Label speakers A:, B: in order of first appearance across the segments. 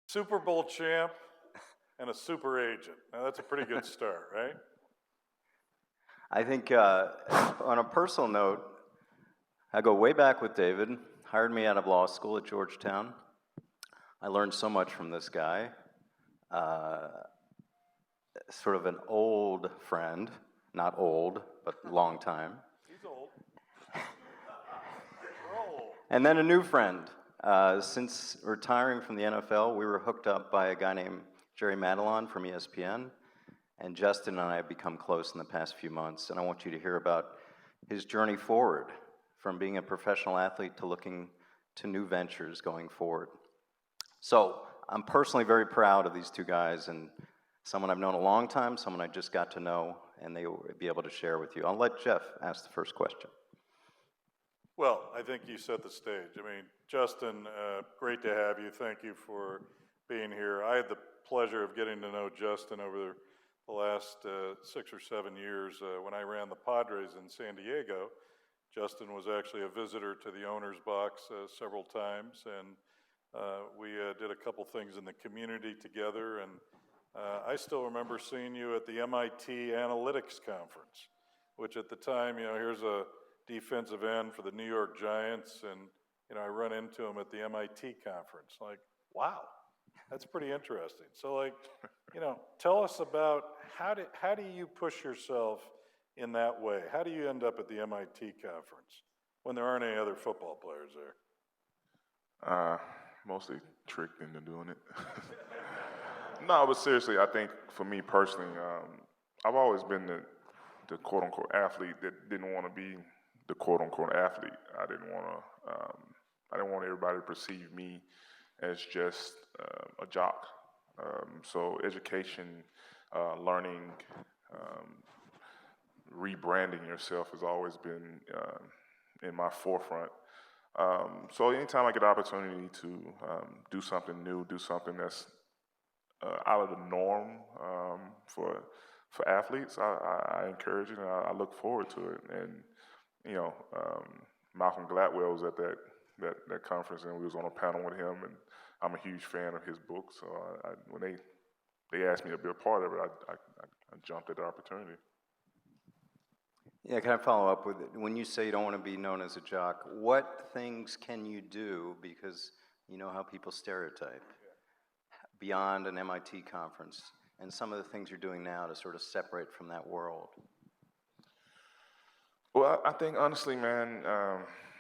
A: Super Bowl champ, and a super agent. Now that's a pretty good start, right?
B: I think on a personal note, I go way back with David. Hired me out of law school at Georgetown. I learned so much from this guy. Sort of an old friend, not old, but long time.
A: He's old. We're all old.
B: And then a new friend. Since retiring from the NFL, we were hooked up by a guy named Jerry Madelon from ESPN, and Justin and I have become close in the past few months, and I want you to hear about his journey forward from being a professional athlete to looking to new ventures going forward. So I'm personally very proud of these two guys, and someone I've known a long time, someone I just got to know, and they will be able to share with you. I'll let Jeff ask the first question.
A: Well, I think you set the stage. I mean, Justin, great to have you. Thank you for being here. I had the pleasure of getting to know Justin over the last 6 or 7 years when I ran the Padres in San Diego. Justin was actually a visitor to the owner's box several times, and we did a couple things in the community together, and I still remember seeing you at the MIT Analytics Conference, which at the time, here's a defensive end for the New York Giants, and I run into him at the MIT conference. Like, wow, that's pretty interesting. So, tell us about how do you push yourself in that way? How do you end up at the MIT conference when there aren't any other football players there?
C: Mostly tricked into doing it. No, but seriously, I think for me personally, I've always been the quote-unquote athlete that didn't want to be the quote-unquote athlete. I didn't want everybody to perceive me as just a jock. So education, learning, rebranding yourself has always been in my forefront. So anytime I get an opportunity to do something new, do something that's out of the norm for athletes, I encourage it and I look forward to it. And Malcolm Gladwell was at that conference, and we was on a panel with him, and I'm a huge fan of his book. So when they asked me to be a part of it, I jumped at the opportunity.
B: Yeah, can I follow up with it? When you say you don't want to be known as a jock, what things can you do, because you know how people stereotype, beyond an MIT conference, and some of the things you're doing now to sort of separate from that world?
C: Well, I think honestly, man,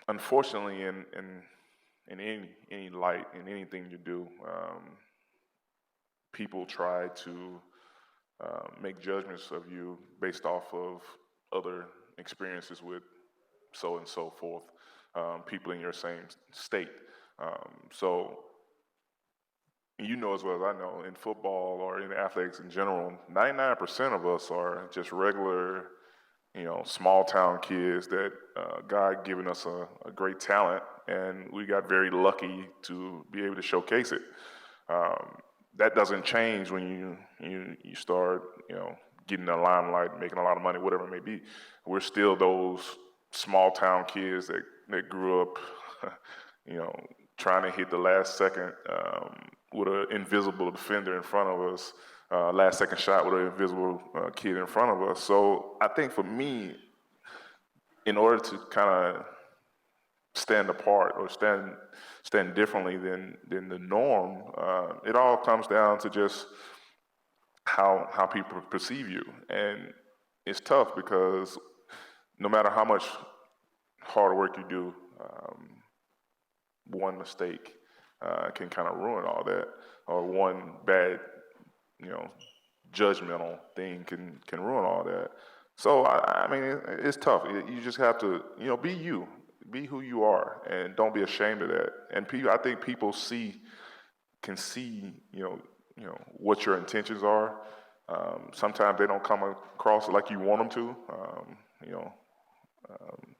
C: unfortunately, in any light, in anything you do, people try to make judgments of you based off of other experiences with so and so forth, people in your same state. So you know as well as I know, in football or in athletics in general, 99% of us are just regular, small town kids that God given us a great talent, and we got very lucky to be able to showcase it. That doesn't change when you start, getting the limelight, making a lot of money, whatever it may be. We're still those small town kids that grew up, trying to hit the last second with an invisible defender in front of us, last second shot with an invisible kid in front of us. So I think for me, in order to kind of stand apart or stand differently than the norm, it all comes down to just how people perceive you. And it's tough because no matter how much hard work you do, one mistake can kind of ruin all that, or one bad, judgmental thing can ruin all that. So I mean, it's tough. You just have to, be you, be who you are, and don't be ashamed of that. And I think people can see, what your intentions are. Sometimes they don't come across like you want them to.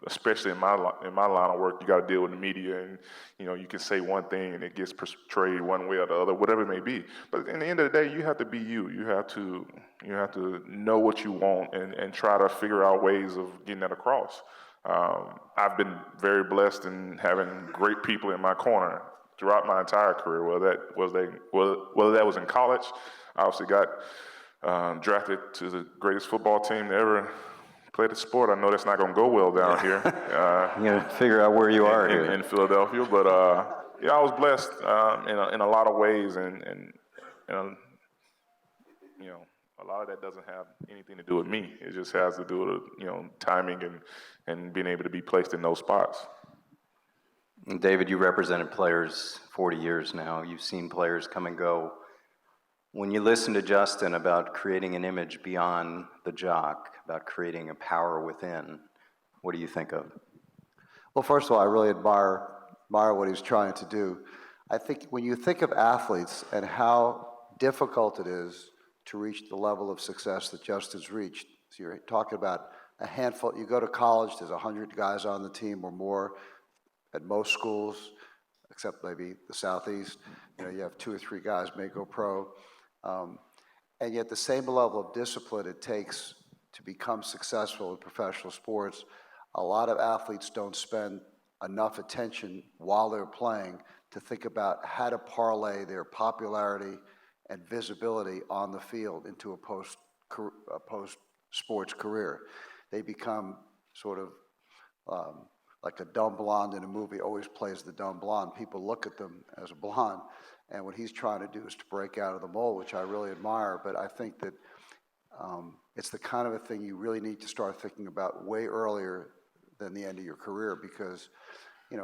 C: Especially in my line of work, you got to deal with the media, and you can say one thing and it gets portrayed one way or the other, whatever it may be. But in the end of the day, you have to be you. You have to know what you want and try to figure out ways of getting that across. I've been very blessed in having great people in my corner. throughout my entire career, whether that was in college. I obviously got drafted to the greatest football team to ever play the sport. I know that's not going to go well down here.
B: You gotta figure out where you are here.
C: In Philadelphia, but yeah, I was blessed in a lot of ways, and you know, a lot of that doesn't have anything to do with me. It just has to do with timing and being able to be placed in those spots.
B: And David, you represented players 40 years now. You've seen players come and go. When you listen to Justin about creating an image beyond the jock, about creating a power within, what do you think of?
D: Well, first of all, I really admire what he's trying to do. I think when you think of athletes and how difficult it is to reach the level of success that Justin's reached, so you're talking about a handful. You go to college, there's 100 guys on the team or more at most schools, except maybe the Southeast. You have 2 or 3 guys may go pro. And yet the same level of discipline it takes to become successful in professional sports, a lot of athletes don't spend enough attention while they're playing to think about how to parlay their popularity and visibility on the field into a post-sports career. They become sort of like a dumb blonde in a movie always plays the dumb blonde. People look at them as a blonde. And what he's trying to do is to break out of the mold, which I really admire. But I think that it's the kind of a thing you really need to start thinking about way earlier than the end of your career, because a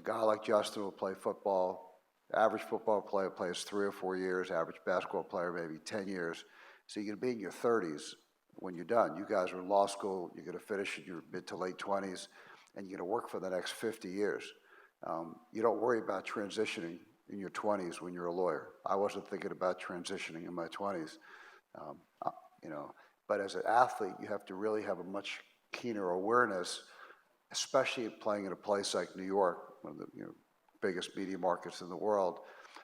D: guy like Justin will play football. The average football player plays 3 or 4 years. Average basketball player maybe 10 years. So you're going to be in your 30s when you're done. You guys are in law school. You're going to finish in your mid to late 20s, and you're going to work for the next 50 years. You don't worry about transitioning in your 20s when you're a lawyer. I wasn't thinking about transitioning in my 20s, But as an athlete, you have to really have a much keener awareness, especially playing in a place like New York, one of the biggest media markets in the world.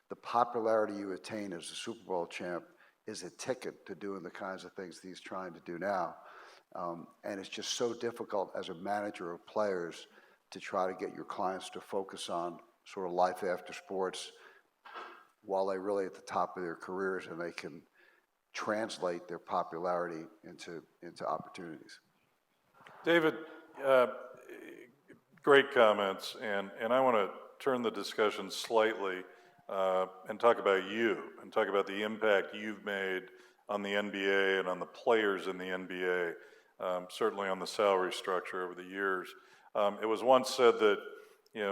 D: The popularity you attain as a Super Bowl champ is a ticket to doing the kinds of things that he's trying to do now. And it's just so difficult as a manager of players to try to get your clients to focus on sort of life after sports while they're really at the top of their careers, and they can translate their popularity into opportunities.
A: David, great comments, and I want to turn the discussion slightly and talk about you, and talk about the impact you've made on the NBA and on the players in the NBA, certainly on the salary structure over the years. It was once said that,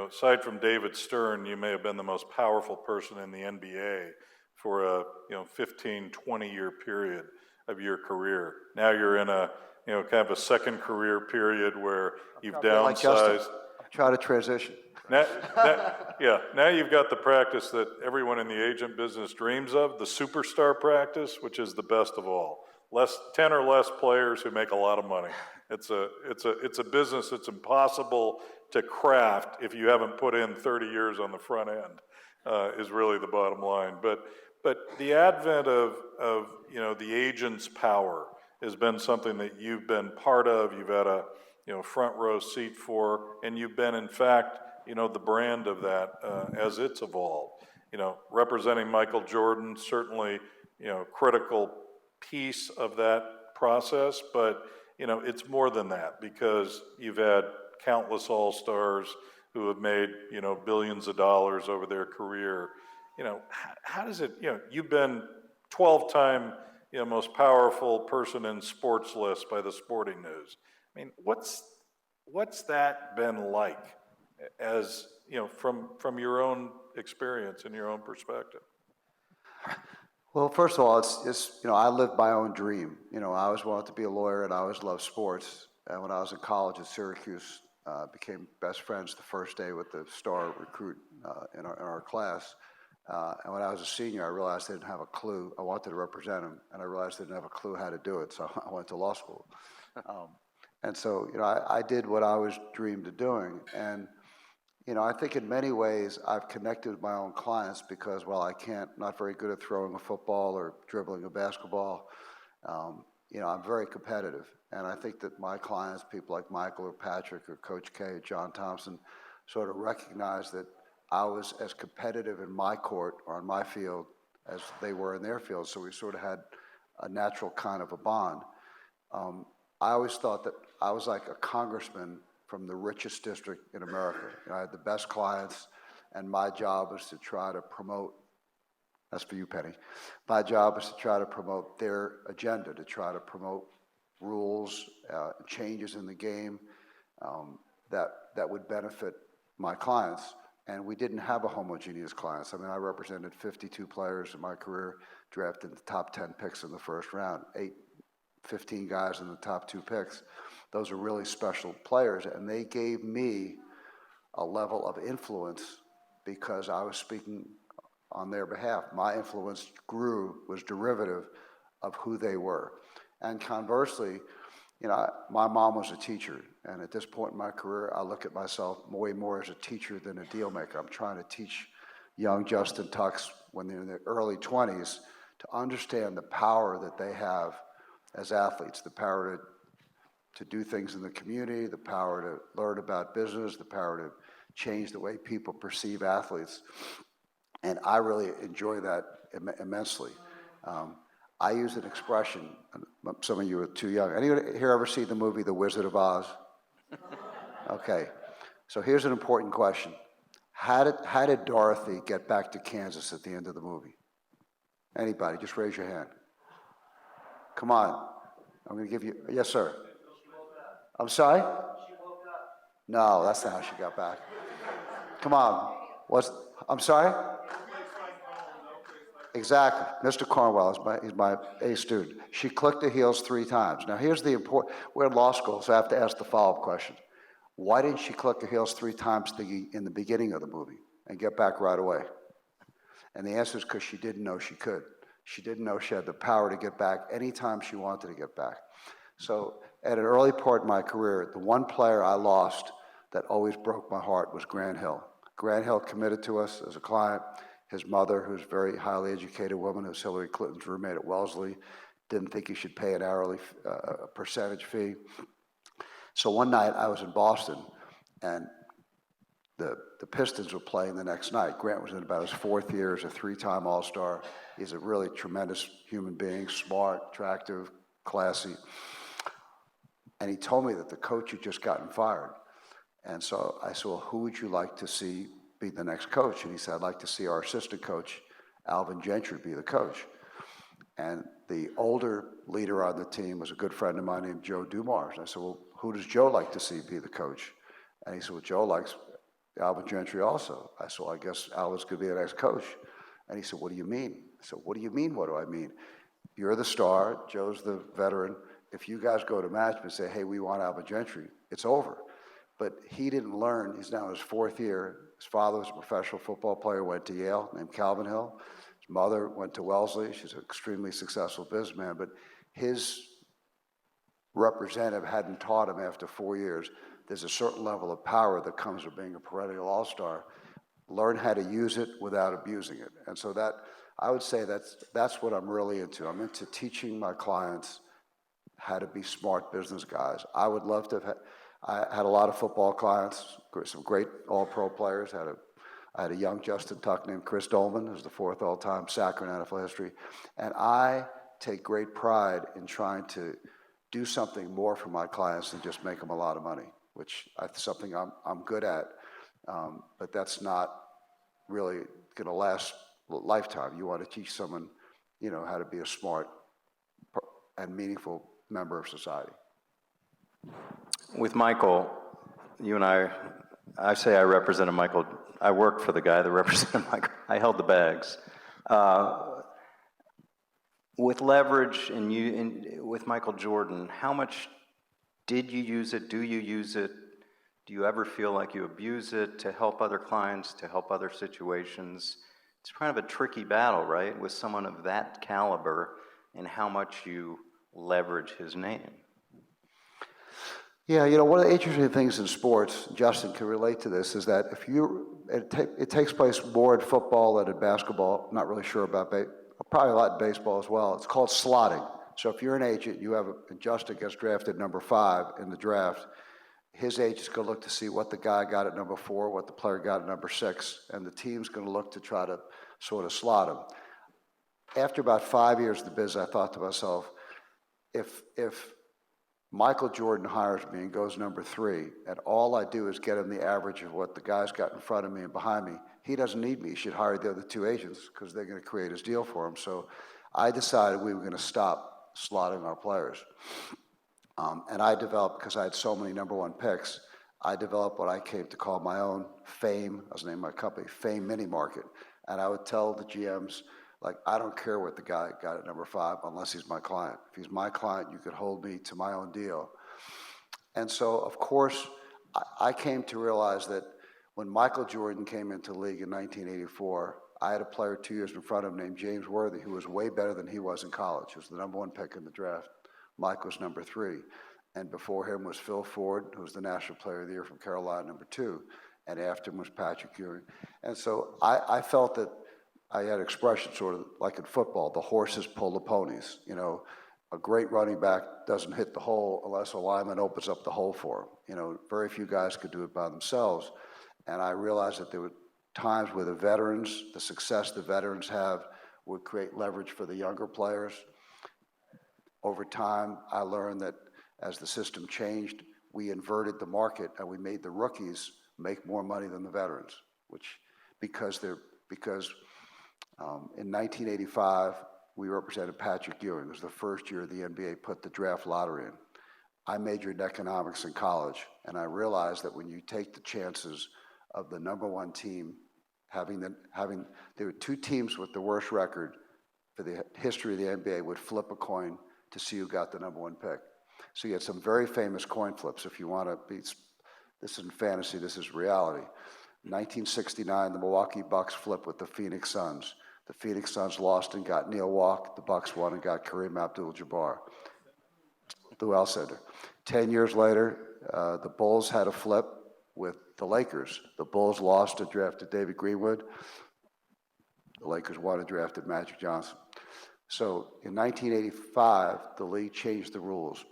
A: aside from David Stern, you may have been the most powerful person in the NBA for a 15, 20-year period of your career. Now you're in a kind of a second career period where you've downsized.
D: Try to transition.
A: Now you've got the practice that everyone in the agent business dreams of, the superstar practice, which is the best of all. 10 or less players who make a lot of money. It's a business that's impossible to craft if you haven't put in 30 years on the front end, is really the bottom line. But the advent of the agent's power has been something that you've been part of. You've had a front row seat for, and you've been, in fact, the brand of that as it's evolved. Representing Michael Jordan, certainly, critical piece of that process, but it's more than that, because you've had countless all-stars who have made billions of dollars over their career. How does it? You've been 12-time most powerful person in sports list by the Sporting News. I mean, what's that been like, as from your own experience and your own perspective?
D: Well, first of all, it's I lived my own dream. I always wanted to be a lawyer, and I always loved sports. And when I was in college at Syracuse, became best friends the first day with the star recruit in our class. And when I was a senior, I realized I didn't have a clue. I wanted to represent him, and I realized I didn't have a clue how to do it. So I went to law school. And so I did what I was dreamed of doing. And I think in many ways I've connected with my own clients because, while not very good at throwing a football or dribbling a basketball, I'm very competitive. And I think that my clients, people like Michael or Patrick or Coach K or John Thompson, sort of recognize that I was as competitive in my court or on my field as they were in their field, so we sort of had a natural kind of a bond. I always thought that I was like a congressman from the richest district in America. You know, I had the best clients, and my job was to try to promote, that's for you, Penny. My job was to try to promote their agenda, to try to promote rules, changes in the game that would benefit my clients. And we didn't have a homogeneous clients. I mean, I represented 52 players in my career, drafted the top 10 picks in the first round, 15 guys in the top 2 picks. Those are really special players, and they gave me a level of influence because I was speaking on their behalf. My influence was derivative of who they were. And conversely, you know, my mom was a teacher, and at this point in my career, I look at myself way more as a teacher than a deal maker. I'm trying to teach young Justin Tucks when they're in their early 20s to understand the power that they have as athletes, the power to do things in the community, the power to learn about business, the power to change the way people perceive athletes. And I really enjoy that immensely. I use an expression, some of you are too young. Anyone here ever see the movie The Wizard of Oz? Okay, so here's an important question. How did Dorothy get back to Kansas at the end of the movie? Anybody, just raise your hand. Come on, I'm gonna give you, yes sir. I'm sorry? She woke up. No, that's not how she got back. Come on, I'm sorry? Exactly. Mr. Cornwell is my A student. She clicked her heels 3 times. Now here's the important, we're in law school, so I have to ask the follow-up question. Why didn't she click her heels 3 times in the beginning of the movie and get back right away? And the answer is because she didn't know she could. She didn't know she had the power to get back anytime she wanted to get back. So at an early part in my career, the one player I lost that always broke my heart was Grant Hill. Grant Hill committed to us as a client. His mother, who's a very highly educated woman, who's Hillary Clinton's roommate at Wellesley, didn't think he should pay an hourly percentage fee. So one night I was in Boston, and the Pistons were playing the next night. Grant was in about his 4th year as a 3-time All-Star. He's a really tremendous human being, smart, attractive, classy. And he told me that the coach had just gotten fired. And so I said, well, who would you like to see be the next coach? And he said, I'd like to see our assistant coach, Alvin Gentry, be the coach. And the older leader on the team was a good friend of mine named Joe Dumars. And I said, well, who does Joe like to see be the coach? And he said, well, Joe likes Alvin Gentry also. I said, well, I guess Alvin's going to be the next coach. And he said, what do you mean? I said, what do you mean, what do I mean? You're the star, Joe's the veteran. If you guys go to management and say, hey, we want Alvin Gentry, it's over. But he didn't learn, he's now in his 4th year. His father was a professional football player, went to Yale, named Calvin Hill. His mother went to Wellesley. She's an extremely successful businessman, but his representative hadn't taught him after 4 years. There's a certain level of power that comes with being a perennial all-star. Learn how to use it without abusing it. And so that, I would say that's what I'm really into. I'm into teaching my clients how to be smart business guys. I would love to have I had a lot of football clients, some great all-pro players. I had a young Justin Tuck named Chris Dolman, who's the 4th all-time sacker in NFL history. And I take great pride in trying to do something more for my clients than just make them a lot of money, which is something I'm good at. But that's not really going to last a lifetime. You want to teach someone, you know, how to be a smart and meaningful member of society.
B: With Michael, you and I say I represented Michael. I worked for the guy that represented Michael. I held the bags. With leverage with Michael Jordan, how much did you use it? Do you use it? Do you ever feel like you abuse it to help other clients, to help other situations? It's kind of a tricky battle, right, with someone of that caliber and how much you leverage his name.
D: Yeah, you know, one of the interesting things in sports, Justin can relate to this, is that it takes place more in football than in basketball. I'm not really sure about probably a lot in baseball as well. It's called slotting. So if you're an agent, and Justin gets drafted number 5 in the draft, his agent's going to look to see what the guy got at number 4, what the player got at number 6, and the team's going to look to try to sort of slot him. After about 5 years of the business, I thought to myself, if Michael Jordan hires me and goes number 3, and all I do is get him the average of what the guys got in front of me and behind me, he doesn't need me. He should hire the other 2 agents because they're going to create his deal for him. So I decided we were going to stop slotting our players. And I developed, because I had so many number 1 picks, I developed what I came to call my own Fame, I was named my company, Fame Mini Market. And I would tell the GMs, like, I don't care what the guy got at number 5 unless he's my client. If he's my client, you could hold me to my own deal. And so, of course, I came to realize that when Michael Jordan came into the league in 1984, I had a player 2 years in front of him named James Worthy, who was way better than he was in college. He was the number 1 pick in the draft. Mike was number 3. And before him was Phil Ford, who was the National Player of the Year from Carolina, number 2. And after him was Patrick Ewing. And so I felt that I had expression sort of like in football, the horses pull the ponies. You know, a great running back doesn't hit the hole unless a lineman opens up the hole for him. You know, very few guys could do it by themselves. And I realized that there were times where the veterans, the success the veterans have, would create leverage for the younger players. Over time, I learned that as the system changed, we inverted the market and we made the rookies make more money than the veterans, because in 1985, we represented Patrick Ewing. It was the first year the NBA put the draft lottery in. I majored in economics in college, and I realized that when you take the chances of the number 1 team there were 2 teams with the worst record for the history of the NBA would flip a coin to see who got the number 1 pick. So you had some very famous coin flips. If you want to be, this isn't fantasy, this is reality. 1969, the Milwaukee Bucks flipped with the Phoenix Suns. The Phoenix Suns lost and got Neil Walk. The Bucks won and got Kareem Abdul-Jabbar. The Well Center. 10 years later, the Bulls had a flip with the Lakers. The Bulls lost and drafted David Greenwood. The Lakers won and drafted Magic Johnson. So in 1985, the league changed the rules.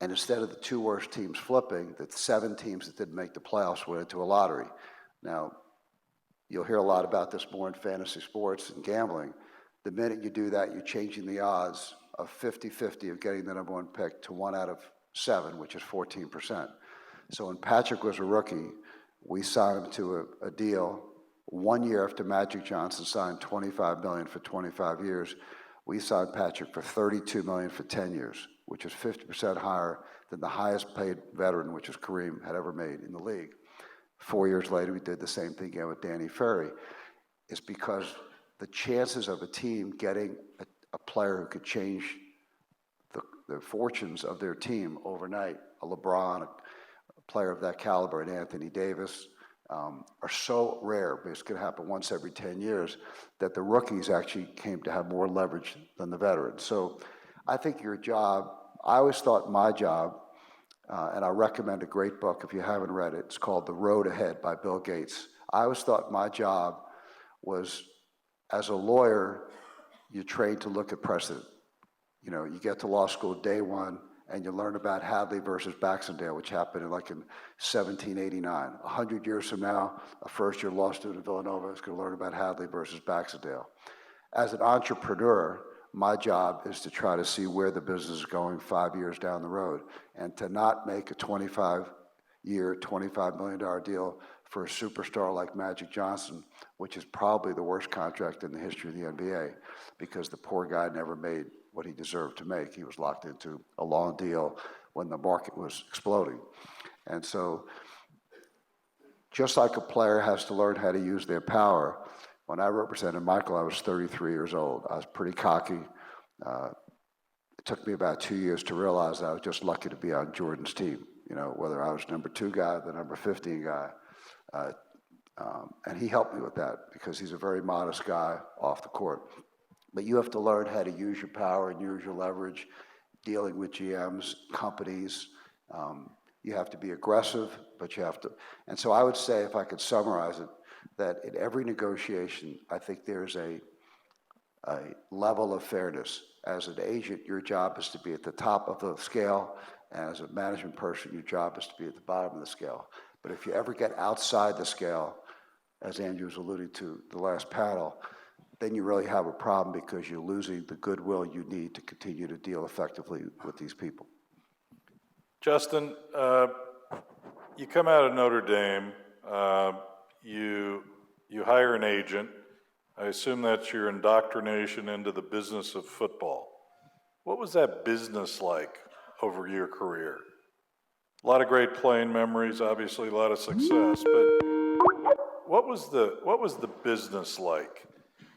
D: And instead of the 2 worst teams flipping, the 7 teams that didn't make the playoffs went into a lottery. Now, you'll hear a lot about this more in fantasy sports and gambling. The minute you do that, you're changing the odds of 50-50 of getting the number 1 pick to 1 out of 7, which is 14%. So when Patrick was a rookie, we signed him to a deal 1 year after Magic Johnson signed $25 million for 25 years. We signed Patrick for $32 million for 10 years, which is 50% higher than the highest paid veteran, which is Kareem, had ever made in the league. 4 years later, we did the same thing again with Danny Ferry. It's because the chances of a team getting a player who could change the fortunes of their team overnight, a LeBron, a player of that caliber, and Anthony Davis, are so rare, but it's going to happen once every 10 years, that the rookies actually came to have more leverage than the veterans. So I think your job, I always thought my job, and I recommend a great book if you haven't read it, it's called The Road Ahead by Bill Gates. I always thought my job was, as a lawyer, you're trained to look at precedent. You know, you get to law school day 1, and you learn about Hadley versus Baxendale, which happened in 1789. 100 years from now, a first-year law student at Villanova is going to learn about Hadley versus Baxendale. As an entrepreneur, my job is to try to see where the business is going 5 years down the road, and to not make a 25-year, $25 million deal for a superstar like Magic Johnson, which is probably the worst contract in the history of the NBA, because the poor guy never made what he deserved to make. He was locked into a long deal when the market was exploding. And so, just like a player has to learn how to use their power, when I represented Michael, I was 33 years old. I was pretty cocky. It took me about 2 years to realize that I was just lucky to be on Jordan's team, you know, whether I was number 2 guy, the number 15 guy. And he helped me with that because he's a very modest guy off the court. But you have to learn how to use your power and use your leverage, dealing with GMs, companies. You have to be aggressive, but you have to. And so I would say, if I could summarize it, that in every negotiation, I think there's a level of fairness. As an agent, your job is to be at the top of the scale, And as a management person, your job is to be at the bottom of the scale. But if you ever get outside the scale, as Andrew was alluding to the last panel, then you really have a problem because you're losing the goodwill you need to continue to deal effectively with these people.
A: Justin, you come out of Notre Dame, you hire an agent. I assume that's your indoctrination into the business of football. What was that business like over your career? A lot of great playing memories, obviously a lot of success, but what was the business like?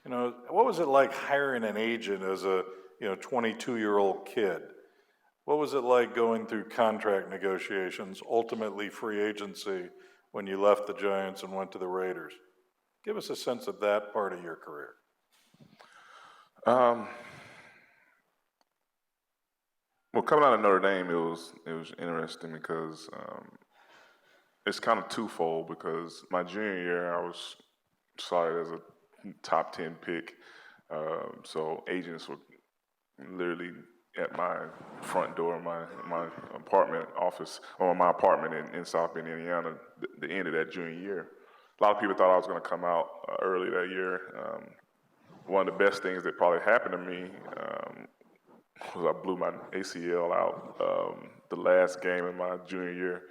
A: You know, what was it like hiring an agent as a 22-year-old kid? What was it like going through contract negotiations, ultimately free agency, when you left the Giants and went to the Raiders? Give us a sense of that part of your career.
C: Well, coming out of Notre Dame, it was interesting because it's kind of twofold. Because my junior year, I was slotted as a top 10 pick, so agents were literally at my front door, my apartment office, or my apartment in South Bend, Indiana, the end of that junior year. A lot of people thought I was going to come out early that year. One of the best things that probably happened to me was I blew my ACL out the last game in my junior year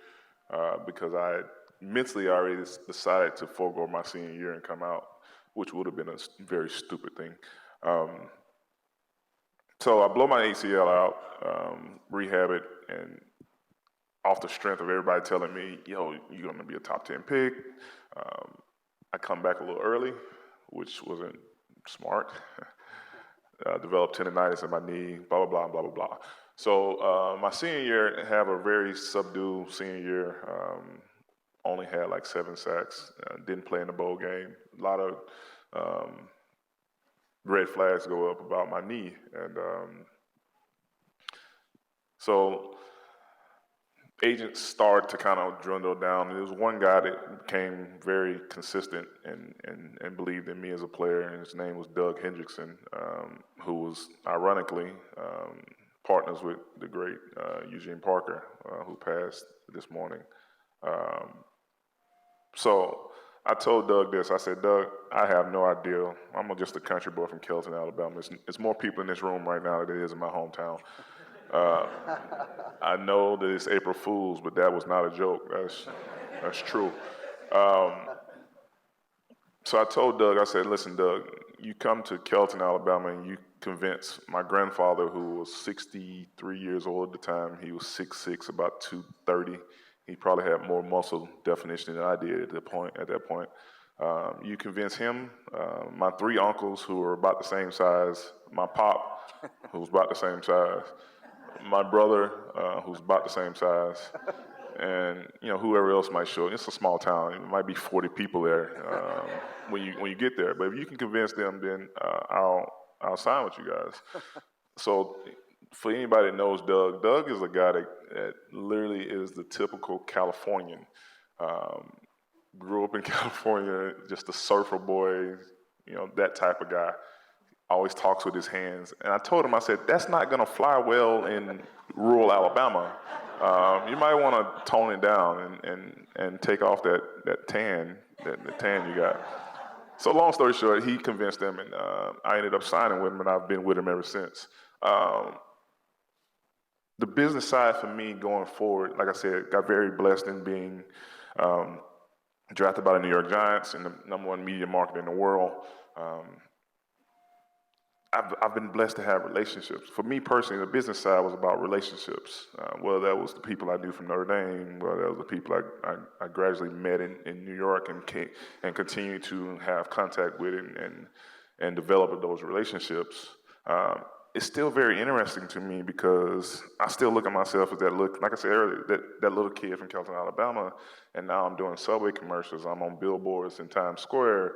C: because I had mentally already decided to forego my senior year and come out, which would have been a very stupid thing. So I blow my ACL out, rehab it, and off the strength of everybody telling me, yo, you're going to be a top 10 pick, I come back a little early, which wasn't smart. Developed tendonitis in my knee, blah, blah, blah, blah, blah, blah. So my senior year, have a very subdued senior year. Only had like 7 sacks, didn't play in the bowl game. A lot of red flags go up about my knee. And so agents started to kind of dwindle down. And there was one guy that became very consistent and believed in me as a player, and his name was Doug Hendrickson, who was ironically partners with the great Eugene Parker, who passed this morning. So I told Doug this. I said, Doug, I have no idea. I'm just a country boy from Kelton, Alabama. It's more people in this room right now than it is in my hometown. I know that it's April Fool's, but that was not a joke. That's true. So I told Doug, I said, listen, Doug, you come to Kelton, Alabama, and you convince my grandfather, who was 63 years old at the time. He was 6'6", about 230. He probably had more muscle definition than I did at that point. You convince him, my 3 uncles who were about the same size, my pop, who was about the same size, my brother, who's about the same size, and whoever else might show. It's a small town. It might be 40 people there when you get there. But if you can convince them, then I'll sign with you guys. So for anybody that knows Doug is a guy that literally is the typical Californian. Grew up in California, just a surfer boy, that type of guy. Always talks with his hands. And I told him, I said, that's not going to fly well in rural Alabama. You might want to tone it down and take off that tan you got. So long story short, he convinced them, and I ended up signing with him, and I've been with him ever since. The business side for me going forward, like I said, got very blessed in being drafted by the New York Giants and the #1 media market in the world. I've been blessed to have relationships. For me personally, the business side was about relationships. Whether that was the people I knew from Notre Dame, whether that was the people I gradually met in New York and continue to have contact with and develop those relationships. It's still very interesting to me because I still look at myself as like I said earlier, that little kid from Kelton, Alabama, and now I'm doing Subway commercials. I'm on billboards in Times Square.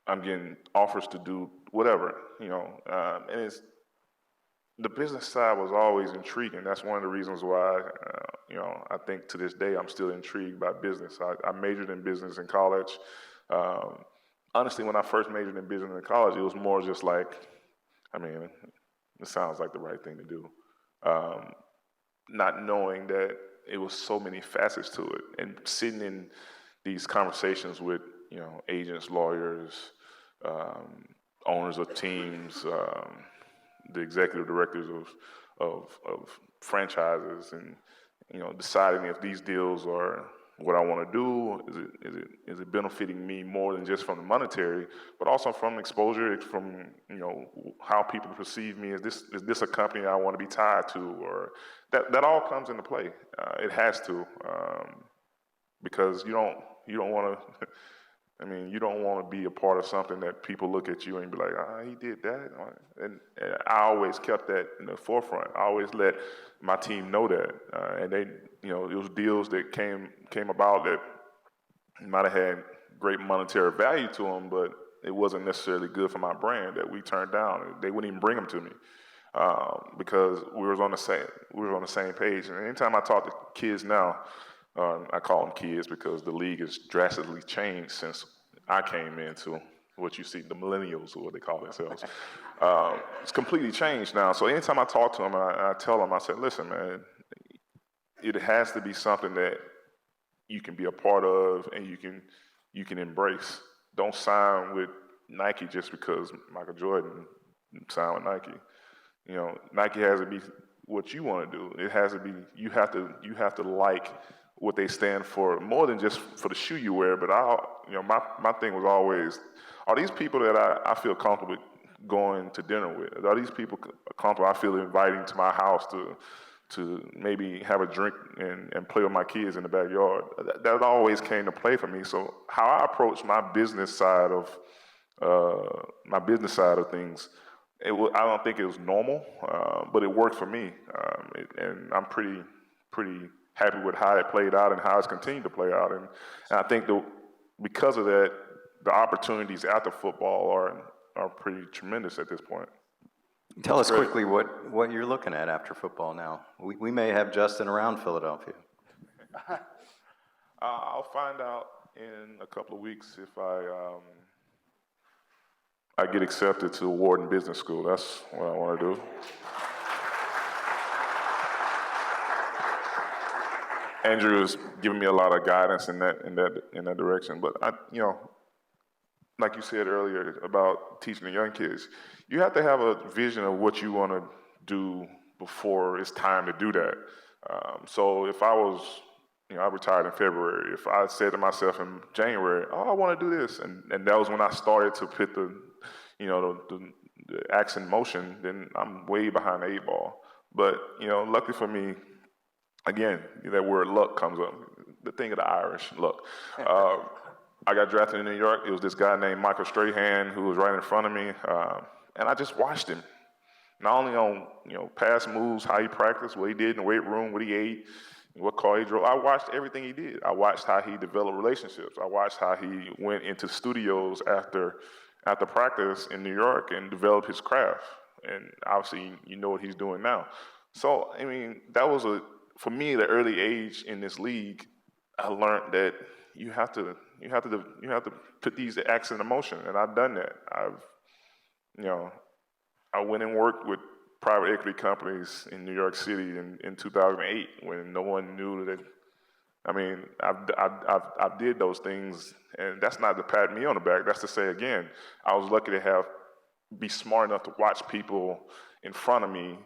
C: I'm getting offers to do whatever, and it's the business side was always intriguing. That's one of the reasons why, I think to this day I'm still intrigued by business. I majored in business in college. Honestly, when I first majored in business in college, it was more just like, it sounds like the right thing to do. not knowing that it was so many facets to it, and sitting in these conversations with, agents, lawyers, owners of teams, the executive directors of franchises, and deciding if these deals are what I want to do. Is it benefiting me more than just from the monetary, but also from exposure, from how people perceive me? Is this a company I want to be tied to, or that all comes into play? It has to, because you don't want to. I mean, you don't want to be a part of something that people look at you and be like, he did that. And I always kept that in the forefront. I always let my team know that. And they, it was deals that came about that might have had great monetary value to them, but it wasn't necessarily good for my brand, that we turned down. They wouldn't even bring them to me because we were on the same page. And anytime I talk to kids now, I call them kids because the league has drastically changed since I came into what you see, the millennials, or what they call themselves. It's completely changed now. So anytime I talk to them, I tell them, I say, listen, man, it has to be something that you can be a part of and you can embrace. Don't sign with Nike just because Michael Jordan signed with Nike. Nike has to be what you want to do. It has to be, you have to like what they stand for, more than just for the shoe you wear. But my thing was always, are these people that I feel comfortable going to dinner with? Are these people comfortable I feel inviting to my house to maybe have a drink and play with my kids in the backyard? That always came to play for me. So how I approach my business side of things, I don't think it was normal, but it worked for me, and I'm pretty happy with how it played out and how it's continued to play out. And I think because of that, the opportunities after football are pretty tremendous at this point.
B: Tell us quickly what you're looking at after football now. We may have Justin around Philadelphia.
C: I'll find out in a couple of weeks if I get accepted to Wharton Business School. That's what I want to do. Andrew has given me a lot of guidance in that direction. But like you said earlier about teaching the young kids, you have to have a vision of what you want to do before it's time to do that. So if I was, I retired in February. If I said to myself in January, I want to do this, and that was when I started to put the acts in motion, then I'm way behind the 8 ball. But luckily for me, again, that word luck comes up. The thing of the Irish, luck. I got drafted in New York. It was this guy named Michael Strahan who was right in front of me, and I just watched him. Not only on past moves, how he practiced, what he did in the weight room, what he ate, what car he drove. I watched everything he did. I watched how he developed relationships. I watched how he went into studios after practice in New York and developed his craft. And obviously, you know what he's doing now. So I mean, that was for me, the early age in this league, I learned that you have to put these acts in motion, and I've done that. I went and worked with private equity companies in New York City in 2008 when no one knew that. I mean, I did those things, and that's not to pat me on the back. That's to say, again, I was lucky to be smart enough to watch people in front of me,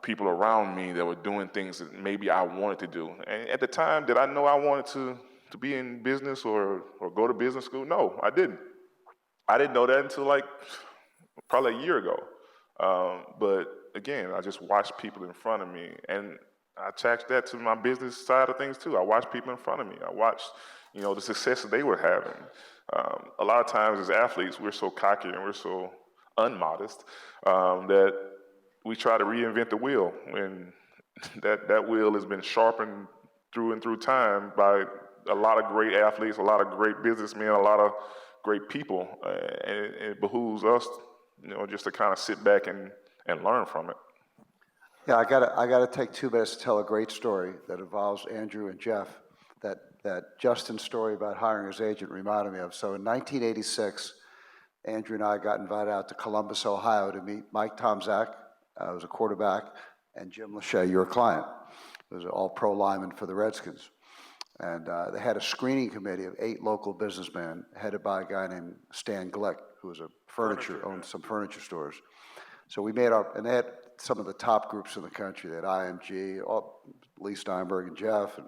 C: people around me that were doing things that maybe I wanted to do. And at the time, did I know I wanted to be in business or go to business school? No, I didn't. I didn't know that until probably a year ago. But again, I just watched people in front of me, and I attached that to my business side of things too. I watched people in front of me. I watched, the success that they were having. A lot of times as athletes, we're so cocky and we're so unmodest that we try to reinvent the wheel when that wheel has been sharpened through and through time by a lot of great athletes, a lot of great businessmen, a lot of great people, and it behooves us, just to kind of sit back and learn from it.
D: Yeah, I gotta take 2 minutes to tell a great story that involves Andrew and Jeff that Justin's story about hiring his agent reminded me of. So in 1986, Andrew and I got invited out to Columbus, Ohio to meet Mike Tomczak, who was a quarterback, and Jim Lachey, your client, who's an all-pro lineman for the Redskins. And they had a screening committee of 8 local businessmen, headed by a guy named Stan Glick, who was owned some furniture stores. So we made and they had some of the top groups in the country. They had IMG, Lee Steinberg and Jeff, and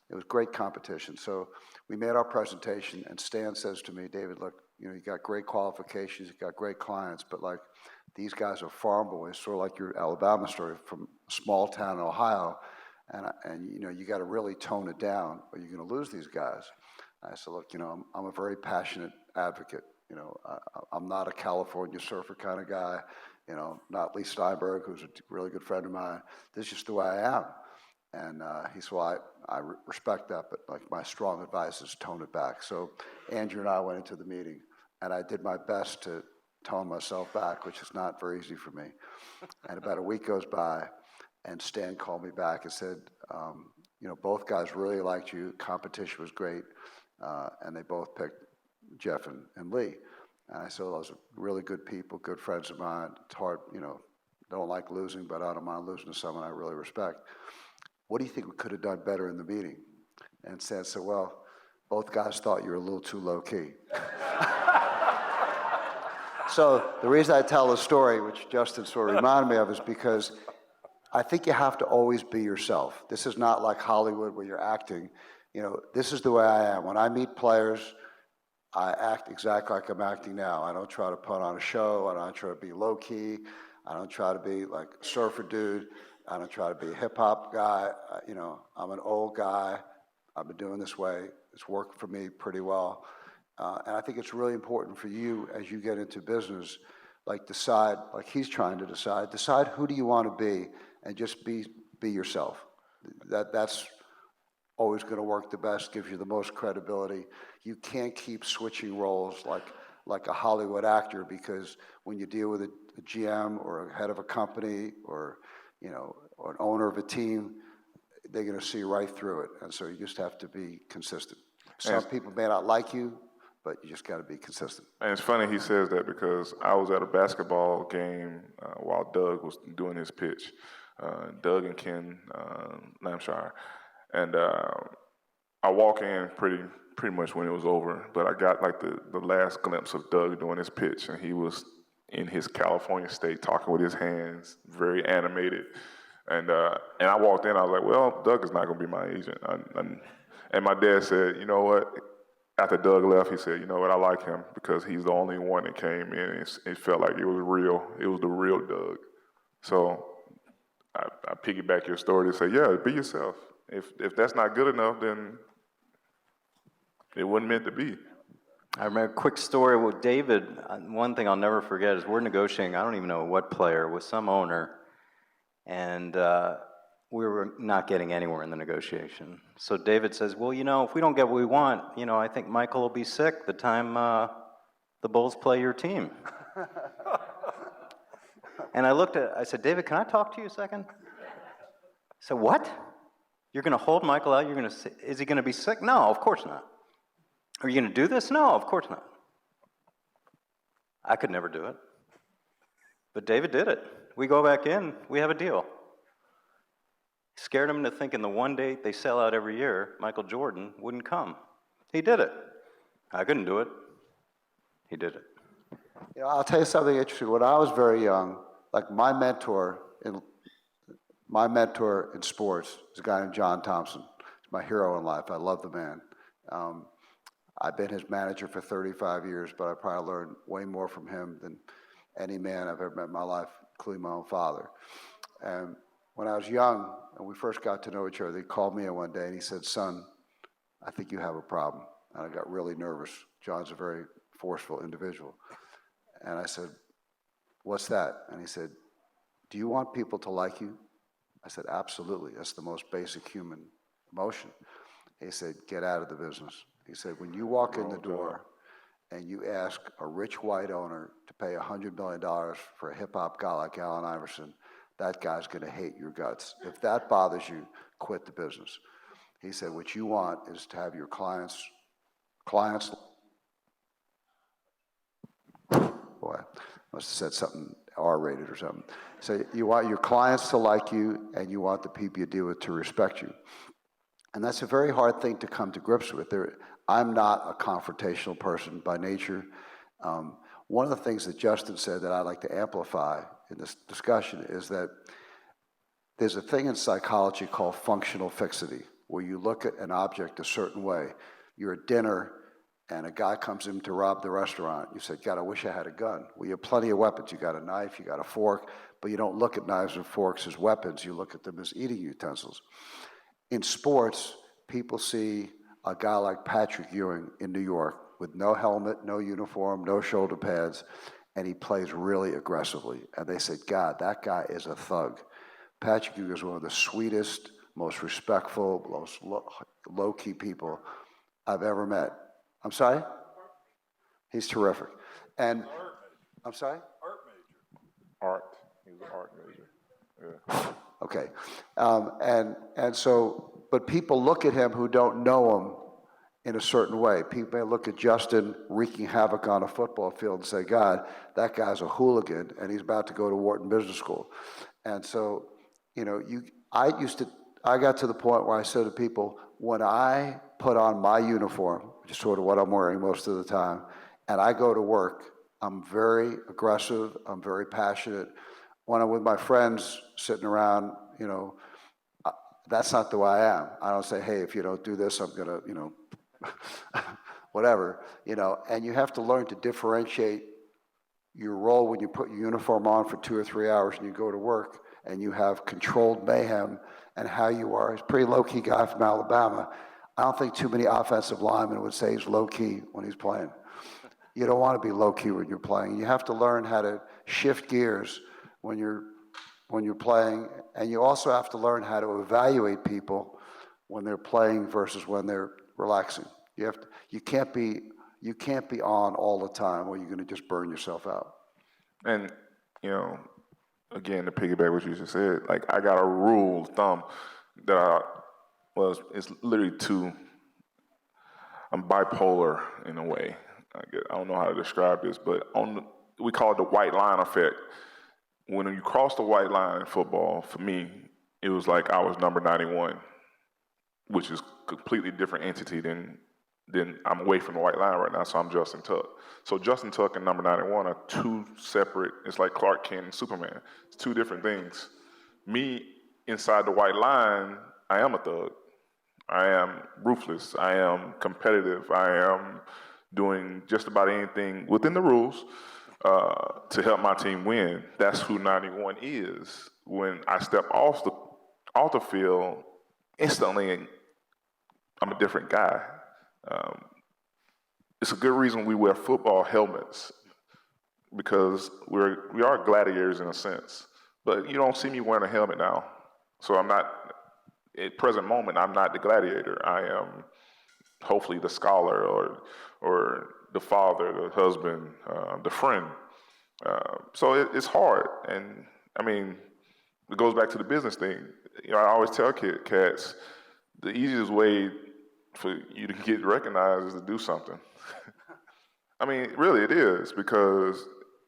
D: it was great competition. So we made our presentation, and Stan says to me, David, look, you got great qualifications, you got great clients, but like, these guys are farm boys, sort of like your Alabama story, from a small town in Ohio, and you got to really tone it down, or you're going to lose these guys. I said, look, I'm a very passionate advocate. I'm not a California surfer kind of guy. Not Lee Steinberg, who's a really good friend of mine. This is just the way I am. And he said, well, I respect that, but like, my strong advice is tone it back. So Andrew and I went into the meeting, and I did my best to tone myself back, which is not very easy for me. And about a week goes by, and Stan called me back and said, both guys really liked you. Competition was great, and they both picked Jeff and Lee. And I said, well, those are really good people, good friends of mine. It's hard, don't like losing, but I don't mind losing to someone I really respect. What do you think we could have done better in the meeting? And Stan said, well, both guys thought you were a little too low-key. So the reason I tell the story, which Justin sort of reminded me of, is because I think you have to always be yourself. This is not like Hollywood where you're acting. This is the way I am. When I meet players, I act exactly like I'm acting now. I don't try to put on a show. I don't try to be low-key. I don't try to be like a surfer dude. I don't try to be a hip-hop guy. I'm an old guy. I've been doing this way. It's worked for me pretty well. And I think it's really important for you as you get into business, decide, like he's trying to decide who do you want to be, and just be yourself. That's always going to work the best, gives you the most credibility. You can't keep switching roles like a Hollywood actor, because when you deal with a GM or a head of a company or an owner of a team, they're going to see right through it. And so you just have to be consistent. Some people may not like you, but you just got to be consistent.
C: And it's funny he says that, because I was at a basketball game while Doug was doing his pitch. Doug and Ken Lamshire. And I walk in pretty much when it was over, but I got like the last glimpse of Doug doing his pitch, and he was in his California state talking with his hands, very animated. And I walked in, I was like, well, Doug is not going to be my agent. And my dad said, you know what? After Doug left, he said, you know what, I like him because he's the only one that came in and it felt like it was real. It was the real Doug. So I piggyback your story to say, yeah, be yourself. If that's not good enough, then it wasn't meant to be.
B: I remember a quick story with David. One thing I'll never forget is we're negotiating, I don't even know what player, with some owner, and we were not getting anywhere in the negotiation. So David says, well, if we don't get what we want, I think Michael will be sick the time the Bulls play your team. And I said, David, can I talk to you a second? I said, what? You're going to hold Michael out? Is he going to be sick? No, of course not. Are you going to do this? No, of course not. I could never do it. But David did it. We go back in, we have a deal. Scared him into thinking the one date they sell out every year, Michael Jordan, wouldn't come. He did it. I couldn't do it. He did it.
D: I'll tell you something interesting. When I was very young, like my mentor in sports is a guy named John Thompson. He's my hero in life. I love the man. I've been his manager for 35 years, but I probably learned way more from him than any man I've ever met in my life, including my own father. And when I was young and we first got to know each other, he called me in one day and he said, son, I think you have a problem. And I got really nervous. John's a very forceful individual. And I said, what's that? And he said, do you want people to like you? I said, absolutely. That's the most basic human emotion. He said, get out of the business. He said, when you walk in the door and you ask a rich white owner to pay $100 million for a hip-hop guy like Allen Iverson, that guy's going to hate your guts. If that bothers you, quit the business. He said, what you want is to have your clients, boy, I must have said something R-rated or something. So you want your clients to like you, and you want the people you deal with to respect you. And that's a very hard thing to come to grips with. I'm not a confrontational person by nature. One of the things that Justin said that I'd like to amplify in this discussion is that there's a thing in psychology called functional fixity, where you look at an object a certain way. You're at dinner, and a guy comes in to rob the restaurant. You say, God, I wish I had a gun. Well, you have plenty of weapons. You got a knife, you got a fork, but you don't look at knives and forks as weapons. You look at them as eating utensils. In sports, people see a guy like Patrick Ewing in New York with no helmet, no uniform, no shoulder pads, and he plays really aggressively. And they say, God, that guy is a thug. Patrick Ewing is one of the sweetest, most respectful, most low-key people I've ever met. I'm sorry? He's terrific. And I'm sorry?
C: Art. He was an art major. Yeah.
D: Okay. And so, but people look at him who don't know him in a certain way. People may look at Justin wreaking havoc on a football field and say, God, that guy's a hooligan, and he's about to go to Wharton Business School. And so, I got to the point where I said to people, when I put on my uniform, which is sort of what I'm wearing most of the time, and I go to work, I'm very aggressive, I'm very passionate. When I'm with my friends sitting around, that's not the way I am. I don't say, hey, if you don't do this, I'm gonna, whatever, and you have to learn to differentiate your role when you put your uniform on for 2 or 3 hours and you go to work and you have controlled mayhem and how you are. He's a pretty low-key guy from Alabama. I don't think too many offensive linemen would say he's low-key when he's playing. You don't want to be low-key when you're playing. You have to learn how to shift gears when you're playing, and you also have to learn how to evaluate people when they're playing versus when they're relaxing. You can't be on all the time, or you're going to just burn yourself out.
C: And, again, to piggyback what you just said, like, I got a rule of thumb that it's literally I'm bipolar in a way. I don't know how to describe this, but we call it the white line effect. When you cross the white line in football, for me, it was like I was number 91, which is a completely different entity than I'm away from the white line right now, so I'm Justin Tuck. So Justin Tuck and number 91 are two separate, it's like Clark Kent and Superman. It's two different things. Me, inside the white line, I am a thug. I am ruthless. I am competitive. I am doing just about anything within the rules to help my team win. That's who 91 is. When I step off the field, instantly, I'm a different guy. It's a good reason we wear football helmets, because we are gladiators in a sense. But you don't see me wearing a helmet now. So I'm not, at present moment, I'm not the gladiator. I am hopefully the scholar or the father, the husband, the friend. So it's hard. And I mean, it goes back to the business thing. I always tell cats, the easiest way for you to get recognized is to do something. I mean, really it is, because,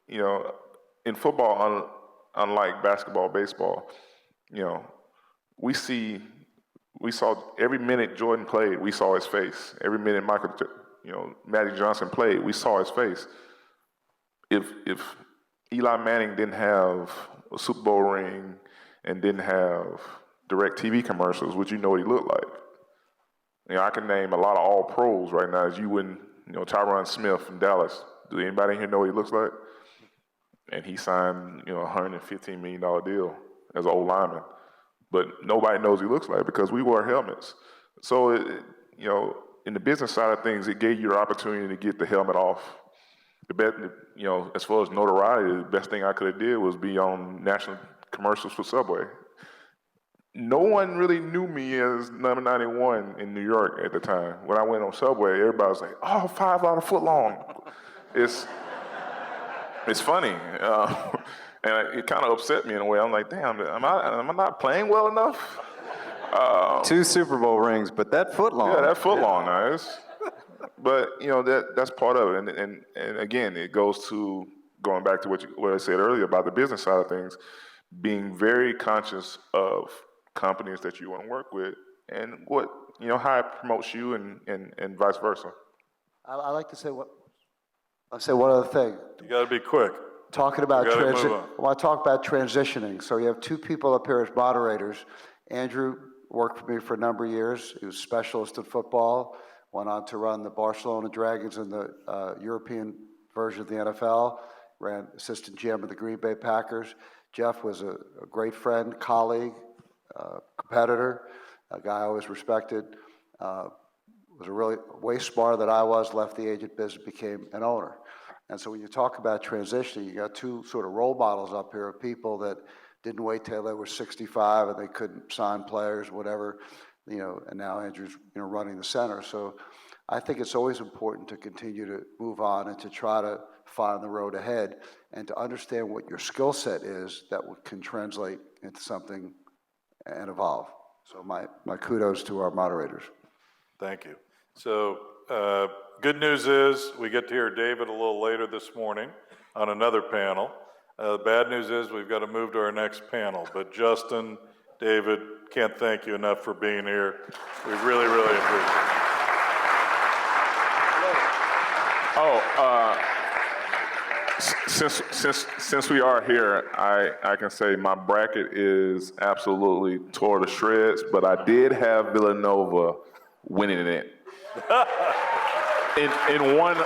C: in football, unlike basketball, baseball, we saw every minute Jordan played, we saw his face. Every minute Magic Johnson played, we saw his face. If Eli Manning didn't have a Super Bowl ring and didn't have direct TV commercials, would you know what he looked like? I can name a lot of all pros right now, as you wouldn't, Tyron Smith from Dallas. Do anybody here know what he looks like? And he signed, a $115 million deal as an old lineman. But nobody knows what he looks like because we wear helmets. So, in the business side of things, it gave you the opportunity to get the helmet off. As far as notoriety, the best thing I could have did was be on national commercials for Subway. No one really knew me as number 91 in New York at the time. When I went on Subway, everybody was like, oh, 5 out of foot long. It's funny. And it kind of upset me in a way. I'm like, damn, am I not playing well enough?
B: 2 Super Bowl rings, but that foot long.
C: Yeah, that foot long, nice. But, that's part of it. And again, it goes to going back to what I said earlier about the business side of things, being very conscious of companies that you want to work with and what, how it promotes you and vice versa.
D: I like to say I'll say one other thing.
A: You gotta be quick.
D: Talking about
A: We gotta move on.
D: I want to talk about transitioning. So you have two people up here as moderators. Andrew worked for me for a number of years. He was specialist in football, went on to run the Barcelona Dragons in the European version of the NFL, ran assistant GM of the Green Bay Packers. Jeff was a great friend, colleague, competitor, a guy I always respected. Was really way smarter than I was, left the agent business, became an owner. And so when you talk about transitioning, you got two sort of role models up here of people that didn't wait till they were 65 and they couldn't sign players, whatever, and now Andrew's, running the center. So I think it's always important to continue to move on and to try to find the road ahead and to understand what your skill set is that can translate into something and evolve. So my kudos to our moderators.
A: Thank you. So, good news is we get to hear David a little later this morning on another panel. The bad news is we've got to move to our next panel. But Justin, David, can't thank you enough for being here. We really, really appreciate it.
C: Since we are here, I can say my bracket is absolutely tore to shreds, but I did have Villanova winning it. in one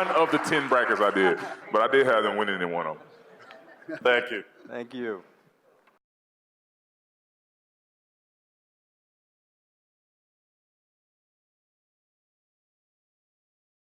C: of the 10 brackets I did, but I did have them winning in one of them.
A: Thank you.
B: Thank you.